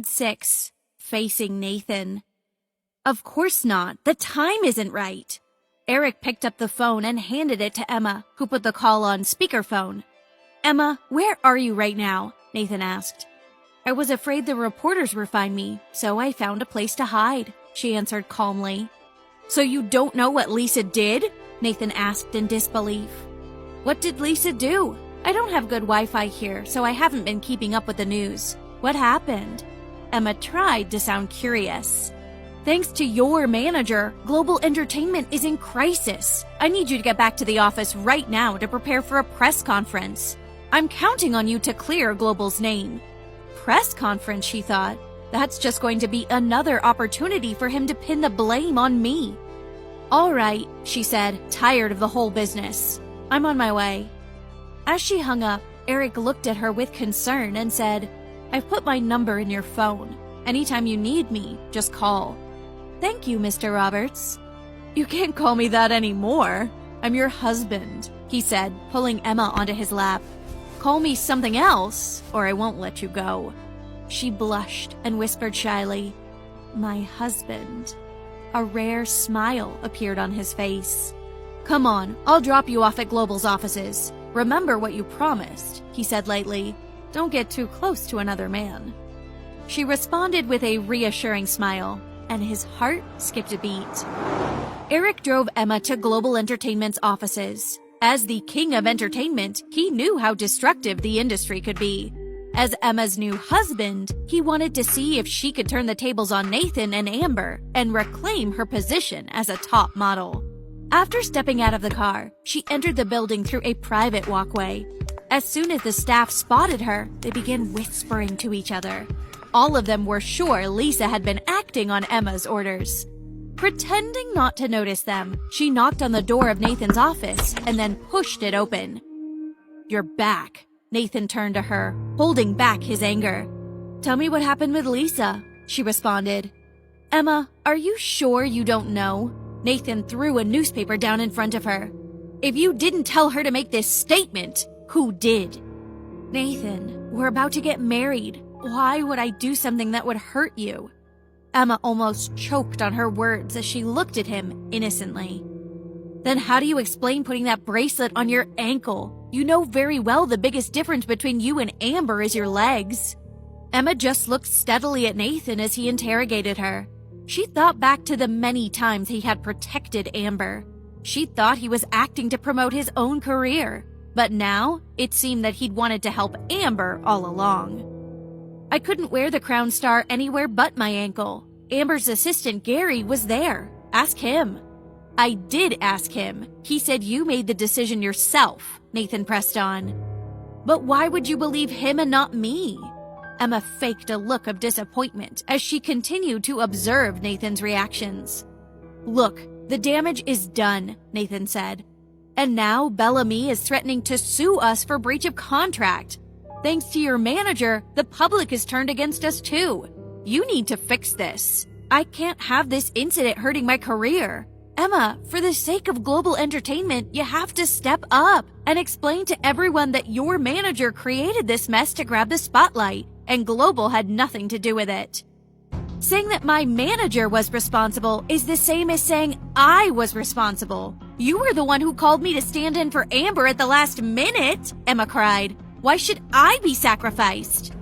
6. Facing Nathan. Of course not. The time isn't right. Eric picked up the phone and handed it to Emma, who put the call on speakerphone. Emma, where are you right now? Nathan asked. I was afraid the reporters would find me, so I found a place to hide, she answered calmly. So you don't know what Lisa did? Nathan asked in disbelief. What did Lisa do? I don't have good Wi-Fi here, so I haven't been keeping up with the news. What happened? Emma tried to sound curious. Thanks to your manager, Global Entertainment is in crisis. I need you to get back to the office right now to prepare for a press conference. I'm counting on you to clear Global's name. Press conference, she thought. That's just going to be another opportunity for him to pin the blame on me. All right, she said, tired of the whole business. I'm on my way. As she hung up, Eric looked at her with concern and said, I've put my number in your phone. Anytime you need me, just call. Thank you, Mr. Roberts. You can't call me that anymore. I'm your husband, he said, pulling Emma onto his lap. Call me something else, or I won't let you go. She blushed and whispered shyly, My husband. A rare smile appeared on his face. Come on, I'll drop you off at Global's offices. Remember what you promised, he said lightly. Don't get too close to another man. She responded with a reassuring smile, and his heart skipped a beat. Eric drove Emma to Global Entertainment's offices. As the king of entertainment, he knew how destructive the industry could be. As Emma's new husband, he wanted to see if she could turn the tables on Nathan and Amber and reclaim her position as a top model. After stepping out of the car, she entered the building through a private walkway. As soon as the staff spotted her, they began whispering to each other. All of them were sure Lisa had been acting on Emma's orders. Pretending not to notice them, she knocked on the door of Nathan's office and then pushed it open. You're back. Nathan turned to her, holding back his anger. Tell me what happened with Lisa, she responded. Emma, are you sure you don't know? Nathan threw a newspaper down in front of her. If you didn't tell her to make this statement, who did? Nathan, we're about to get married. Why would I do something that would hurt you? Emma almost choked on her words as she looked at him innocently. Then how do you explain putting that bracelet on your ankle? You know very well the biggest difference between you and Amber is your legs. Emma just looked steadily at Nathan as he interrogated her. She thought back to the many times he had protected Amber. She thought he was acting to promote his own career. But now, it seemed that he'd wanted to help Amber all along. I couldn't wear the crown star anywhere but my ankle. Amber's assistant Gary was there. Ask him. I did ask him. He said you made the decision yourself, Nathan pressed on. But why would you believe him and not me? Emma faked a look of disappointment as she continued to observe Nathan's reactions. Look, the damage is done, Nathan said. And now Bellamy is threatening to sue us for breach of contract. Thanks to your manager, the public is turned against us too. You need to fix this. I can't have this incident hurting my career. Emma, for the sake of Global Entertainment, you have to step up and explain to everyone that your manager created this mess to grab the spotlight, and Global had nothing to do with it. Saying that my manager was responsible is the same as saying I was responsible. You were the one who called me to stand in for Amber at the last minute, Emma cried. Why should I be sacrificed?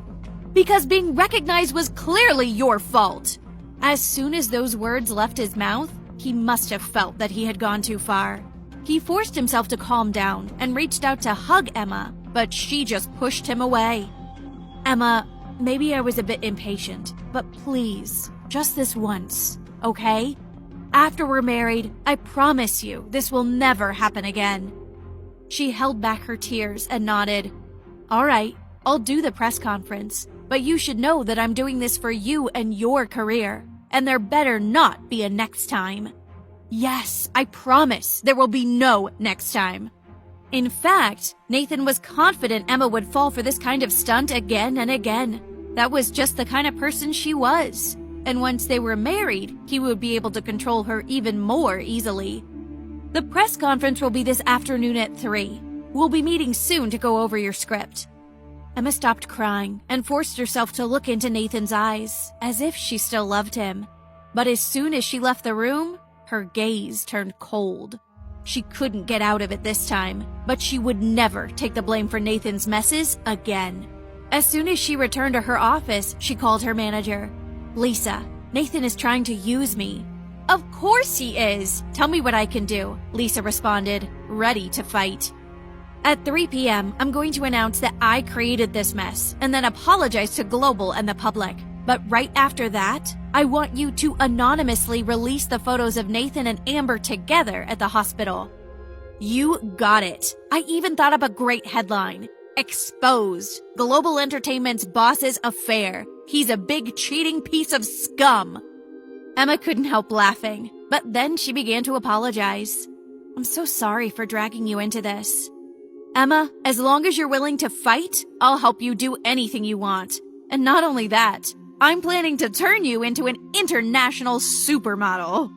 Because being recognized was clearly your fault. As soon as those words left his mouth, he must have felt that he had gone too far. He forced himself to calm down and reached out to hug Emma, but she just pushed him away. Emma, maybe I was a bit impatient, but please, just this once, okay? After we're married, I promise you this will never happen again. She held back her tears and nodded. All right, I'll do the press conference, but you should know that I'm doing this for you and your career, and there better not be a next time. Yes, I promise there will be no next time. In fact, Nathan was confident Emma would fall for this kind of stunt again and again. That was just the kind of person she was. And once they were married, he would be able to control her even more easily. The press conference will be this afternoon at 3. We'll be meeting soon to go over your script. Emma stopped crying and forced herself to look into Nathan's eyes, as if she still loved him. But as soon as she left the room, her gaze turned cold. She couldn't get out of it this time, but she would never take the blame for Nathan's messes again. As soon as she returned to her office, she called her manager. "Lisa, Nathan is trying to use me." "Of course he is. Tell me what I can do," Lisa responded, ready to fight. "At 3 p.m., I'm going to announce that I created this mess and then apologize to Global and the public. But right after that, I want you to anonymously release the photos of Nathan and Amber together at the hospital." You got it. I even thought up a great headline. "Exposed. Global Entertainment's boss's affair. He's a big cheating piece of scum." Emma couldn't help laughing, but then she began to apologize. "I'm so sorry for dragging you into this." "Emma, as long as you're willing to fight, I'll help you do anything you want. And not only that, I'm planning to turn you into an international supermodel."